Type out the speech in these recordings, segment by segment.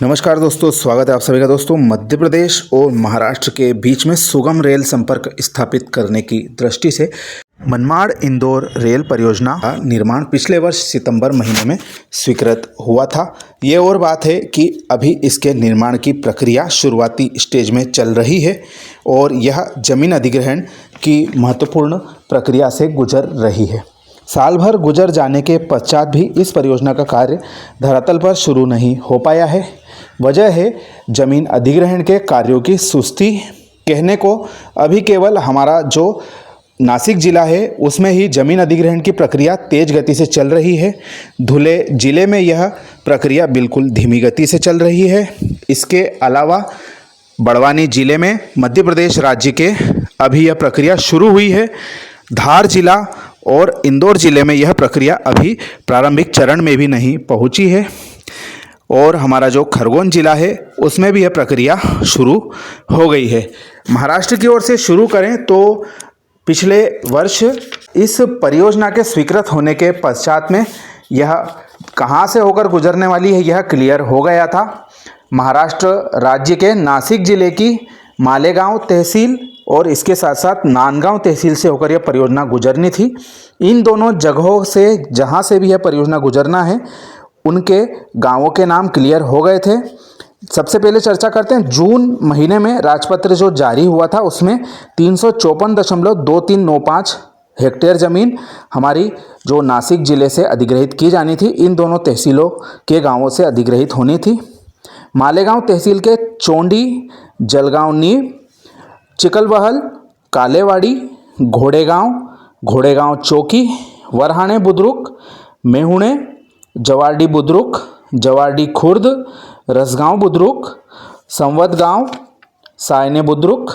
नमस्कार दोस्तों, स्वागत है आप सभी का। दोस्तों, मध्य प्रदेश और महाराष्ट्र के बीच में सुगम रेल संपर्क स्थापित करने की दृष्टि से मनमाड़ इंदौर रेल परियोजना का निर्माण पिछले वर्ष सितंबर महीने में स्वीकृत हुआ था। ये और बात है कि अभी इसके निर्माण की प्रक्रिया शुरुआती स्टेज में चल रही है और यह जमीन अधिग्रहण की महत्वपूर्ण प्रक्रिया से गुजर रही है। साल भर गुजर जाने के पश्चात भी इस परियोजना का कार्य धरातल पर शुरू नहीं हो पाया है। वजह है जमीन अधिग्रहण के कार्यों की सुस्ती। कहने को अभी केवल हमारा जो नासिक जिला है उसमें ही जमीन अधिग्रहण की प्रक्रिया तेज गति से चल रही है। धुले जिले में यह प्रक्रिया बिल्कुल धीमी गति से चल रही है। इसके अलावा बड़वानी जिले में मध्य प्रदेश राज्य के अभी यह प्रक्रिया शुरू हुई है। धार जिला और इंदौर जिले में यह प्रक्रिया अभी प्रारंभिक चरण में भी नहीं पहुंची है और हमारा जो खरगोन जिला है उसमें भी यह प्रक्रिया शुरू हो गई है। महाराष्ट्र की ओर से शुरू करें तो पिछले वर्ष इस परियोजना के स्वीकृत होने के पश्चात में यह कहां से होकर गुजरने वाली है यह क्लियर हो गया था। महाराष्ट्र राज्य के नासिक जिले की मालेगांव तहसील और इसके साथ साथ नांदगांव तहसील से होकर यह परियोजना गुजरनी थी। इन दोनों जगहों से जहां से भी यह परियोजना गुजरना है उनके गांवों के नाम क्लियर हो गए थे। सबसे पहले चर्चा करते हैं जून महीने में राजपत्र जो जारी हुआ था उसमें 354.2395 हेक्टेयर ज़मीन हमारी जो नासिक जिले से अधिग्रहित की जानी थी, इन दोनों तहसीलों के गांवों से अधिग्रहित होनी थी। मालेगांव तहसील के चोंडी, जलगांव नीव, चिकलबहल, कालेवाड़ी, घोड़ेगांव चौकी, वरहाणे बुद्रुक, मेहुणे, जवारडी बुद्रुक, जवारडी खुर्द, रसगांव बुद्रुक, संवद गांव, सायने बुद्रुक,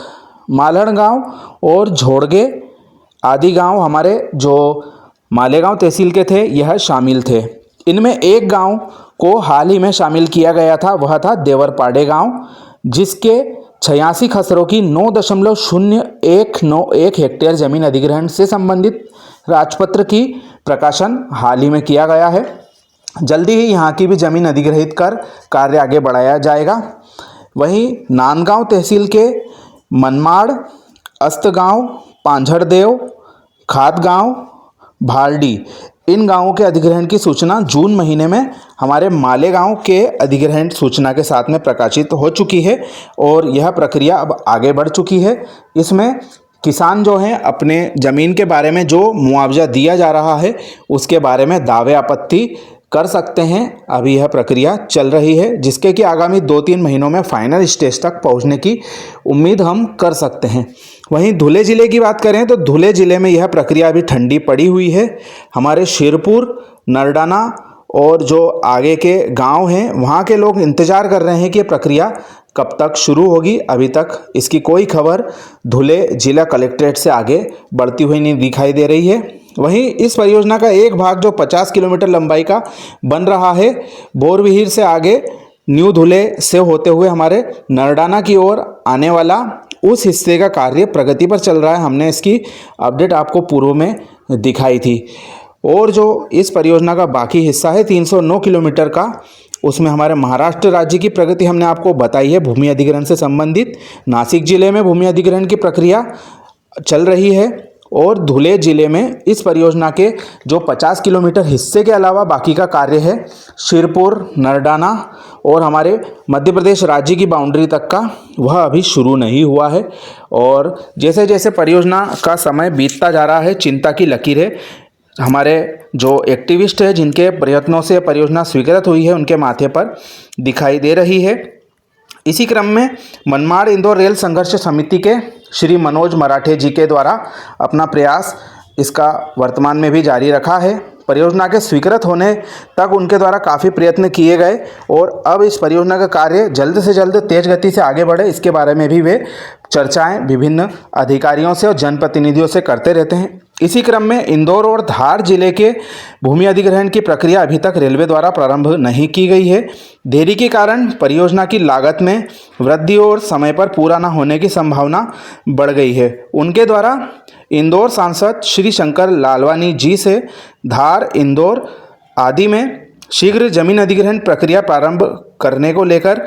मालहण गांव और झोड़गे आदि गांव हमारे जो मालेगांव तहसील के थे यह शामिल थे। इनमें एक गांव को हाल ही में शामिल किया गया था, वह था देवरपाड़े गांव, जिसके 86 खसरों की 9.0191 हेक्टेयर जमीन अधिग्रहण से संबंधित राजपत्र की प्रकाशन हाल ही में किया गया है। जल्दी ही यहाँ की भी जमीन अधिग्रहित कर कार्य आगे बढ़ाया जाएगा। वहीं नांदगांव तहसील के मनमाड़, अस्तगांव, पांझरदेव, खादगांव, भालडी, इन गांवों के अधिग्रहण की सूचना जून महीने में हमारे मालेगांव के अधिग्रहण सूचना के साथ में प्रकाशित हो चुकी है और यह प्रक्रिया अब आगे बढ़ चुकी है। इसमें किसान जो हैं अपने ज़मीन के बारे में जो मुआवजा दिया जा रहा है उसके बारे में दावे आपत्ति कर सकते हैं। अभी यह प्रक्रिया चल रही है जिसके कि आगामी 2-3 महीनों में फाइनल स्टेज तक पहुंचने की उम्मीद हम कर सकते हैं। वहीं धुले ज़िले की बात करें तो धुले ज़िले में यह प्रक्रिया अभी ठंडी पड़ी हुई है। हमारे शिरपुर, नरडाना और जो आगे के गांव हैं वहां के लोग इंतज़ार कर रहे हैं कि ये प्रक्रिया कब तक शुरू होगी। अभी तक इसकी कोई खबर धुले जिला कलेक्ट्रेट से आगे बढ़ती हुई नहीं दिखाई दे रही है। वहीं इस परियोजना का एक भाग जो 50 किलोमीटर लंबाई का बन रहा है, बोरविहीर से आगे न्यू धुले से होते हुए हमारे नरडाना की ओर आने वाला उस हिस्से का कार्य प्रगति पर चल रहा है। हमने इसकी अपडेट आपको पूर्व में दिखाई थी। और जो इस परियोजना का बाकी हिस्सा है 309 किलोमीटर का, उसमें हमारे महाराष्ट्र राज्य की प्रगति हमने आपको बताई है। भूमि अधिग्रहण से संबंधित नासिक जिले में भूमि अधिग्रहण की प्रक्रिया चल रही है और धुले जिले में इस परियोजना के जो 50 किलोमीटर हिस्से के अलावा बाकी का कार्य है शिरपुर, नरडाना और हमारे मध्य प्रदेश राज्य की बाउंड्री तक का, वह अभी शुरू नहीं हुआ है। और जैसे जैसे परियोजना का समय बीतता जा रहा है, चिंता की लकीरें हमारे जो एक्टिविस्ट हैं जिनके प्रयत्नों से परियोजना स्वीकृत हुई है उनके माथे पर दिखाई दे रही है। इसी क्रम में मनमाड़ इंदौर रेल संघर्ष समिति के श्री मनोज मराठे जी के द्वारा अपना प्रयास इसका वर्तमान में भी जारी रखा है। परियोजना के स्वीकृत होने तक उनके द्वारा काफ़ी प्रयत्न किए गए और अब इस परियोजना का कार्य जल्द से जल्द तेज गति से आगे बढ़े, इसके बारे में भी वे चर्चाएं विभिन्न अधिकारियों से और जनप्रतिनिधियों से करते रहते हैं। इसी क्रम में इंदौर और धार जिले के भूमि अधिग्रहण की प्रक्रिया अभी तक रेलवे द्वारा प्रारंभ नहीं की गई है। देरी के कारण परियोजना की लागत में वृद्धि और समय पर पूरा न होने की संभावना बढ़ गई है। उनके द्वारा इंदौर सांसद श्री शंकर लालवानी जी से धार, इंदौर आदि में शीघ्र जमीन अधिग्रहण प्रक्रिया प्रारंभ करने को लेकर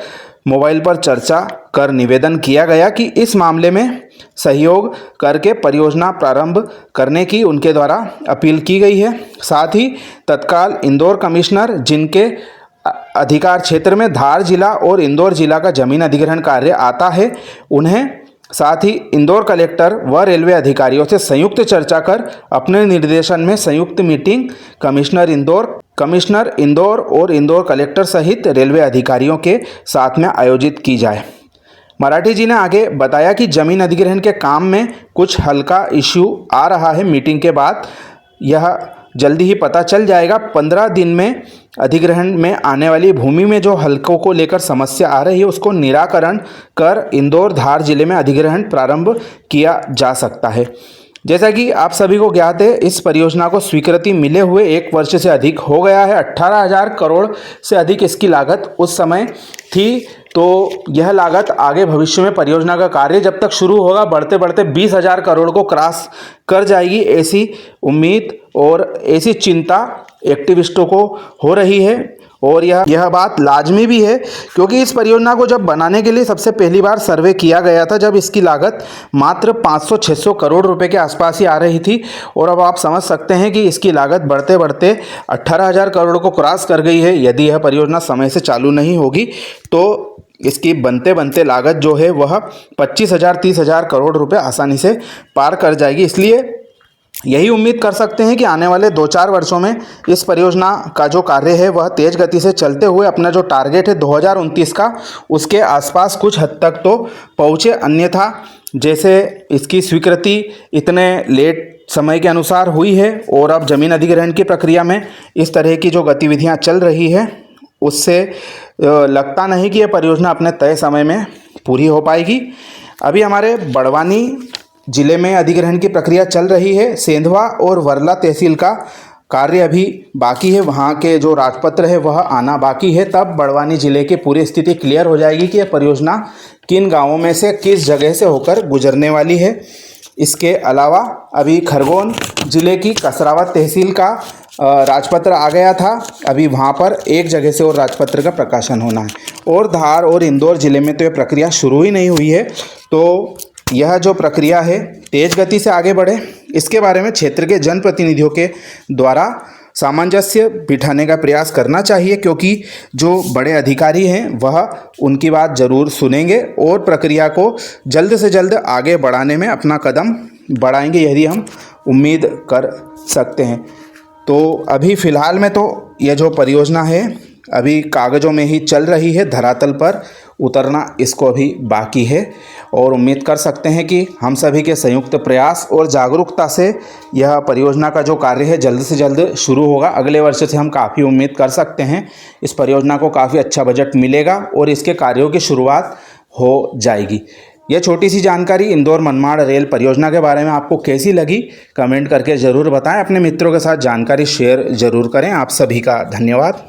मोबाइल पर चर्चा कर निवेदन किया गया कि इस मामले में सहयोग करके परियोजना प्रारंभ करने की उनके द्वारा अपील की गई है। साथ ही तत्काल इंदौर कमिश्नर जिनके अधिकार क्षेत्र में धार जिला और इंदौर जिला का जमीन अधिग्रहण कार्य आता है, उन्हें साथ ही इंदौर कलेक्टर व रेलवे अधिकारियों से संयुक्त चर्चा कर अपने निर्देशन में संयुक्त मीटिंग कमिश्नर इंदौर और इंदौर कलेक्टर सहित रेलवे अधिकारियों के साथ में आयोजित की जाए। मराठी जी ने आगे बताया कि जमीन अधिग्रहण के काम में कुछ हल्का इश्यू आ रहा है। मीटिंग के बाद यह जल्दी ही पता चल जाएगा। 15 दिन में अधिग्रहण में आने वाली भूमि में जो हल्कों को लेकर समस्या आ रही है उसको निराकरण कर इंदौर धार जिले में अधिग्रहण प्रारंभ किया जा सकता है। जैसा कि आप सभी को ज्ञात है, इस परियोजना को स्वीकृति मिले हुए 1 वर्ष से अधिक हो गया है। 18,000 करोड़ से अधिक इसकी लागत उस समय थी। तो यह लागत आगे भविष्य में परियोजना का कार्य जब तक शुरू होगा बढ़ते बढ़ते 20,000 करोड़ को क्रॉस कर जाएगी, ऐसी उम्मीद और ऐसी चिंता एक्टिविस्टों को हो रही है। और यह बात लाजमी भी है, क्योंकि इस परियोजना को जब बनाने के लिए सबसे पहली बार सर्वे किया गया था, जब इसकी लागत मात्र 500-600 करोड़ रुपए के आसपास ही आ रही थी। और अब आप समझ सकते हैं कि इसकी लागत बढ़ते बढ़ते 18,000 करोड़ को क्रॉस कर गई है। यदि यह परियोजना समय से चालू नहीं होगी तो इसकी बनते बनते लागत जो है वह 25,000-30,000 करोड़ रुपए आसानी से पार कर जाएगी। इसलिए यही उम्मीद कर सकते हैं कि आने वाले 2-4 वर्षों में इस परियोजना का जो कार्य है वह तेज़ गति से चलते हुए अपना जो टारगेट है 2029 का, उसके आसपास कुछ हद तक तो पहुँचे। अन्यथा जैसे इसकी स्वीकृति इतने लेट समय के अनुसार हुई है और अब जमीन अधिग्रहण की प्रक्रिया में इस तरह की जो गतिविधियाँ चल रही है, उससे लगता नहीं कि यह परियोजना अपने तय समय में पूरी हो पाएगी। अभी हमारे बड़वानी जिले में अधिग्रहण की प्रक्रिया चल रही है। सेंधवा और वर्ला तहसील का कार्य अभी बाकी है, वहाँ के जो राजपत्र है वह आना बाकी है। तब बड़वानी जिले की पूरी स्थिति क्लियर हो जाएगी कि यह परियोजना किन गांवों में से किस जगह से होकर गुजरने वाली है। इसके अलावा अभी खरगोन जिले की कसरावत तहसील का राजपत्र आ गया था, अभी वहाँ पर एक जगह से और राजपत्र का प्रकाशन होना है। और धार और इंदौर जिले में तो यह प्रक्रिया शुरू ही नहीं हुई है। तो यह जो प्रक्रिया है तेज गति से आगे बढ़े, इसके बारे में क्षेत्र के जनप्रतिनिधियों के द्वारा सामंजस्य बिठाने का प्रयास करना चाहिए, क्योंकि जो बड़े अधिकारी हैं वह उनकी बात ज़रूर सुनेंगे और प्रक्रिया को जल्द से जल्द आगे बढ़ाने में अपना कदम बढ़ाएंगे, यही हम उम्मीद कर सकते हैं। तो अभी फ़िलहाल में तो यह जो परियोजना है अभी कागज़ों में ही चल रही है, धरातल पर उतरना इसको अभी बाकी है। और उम्मीद कर सकते हैं कि हम सभी के संयुक्त प्रयास और जागरूकता से यह परियोजना का जो कार्य है जल्द से जल्द शुरू होगा। अगले वर्ष से हम काफ़ी उम्मीद कर सकते हैं इस परियोजना को काफ़ी अच्छा बजट मिलेगा और इसके कार्यों की शुरुआत हो जाएगी। यह छोटी सी जानकारी इंदौर मनमाड़ रेल परियोजना के बारे में आपको कैसी लगी, कमेंट करके ज़रूर बताएं। अपने मित्रों के साथ जानकारी शेयर ज़रूर करें। आप सभी का धन्यवाद।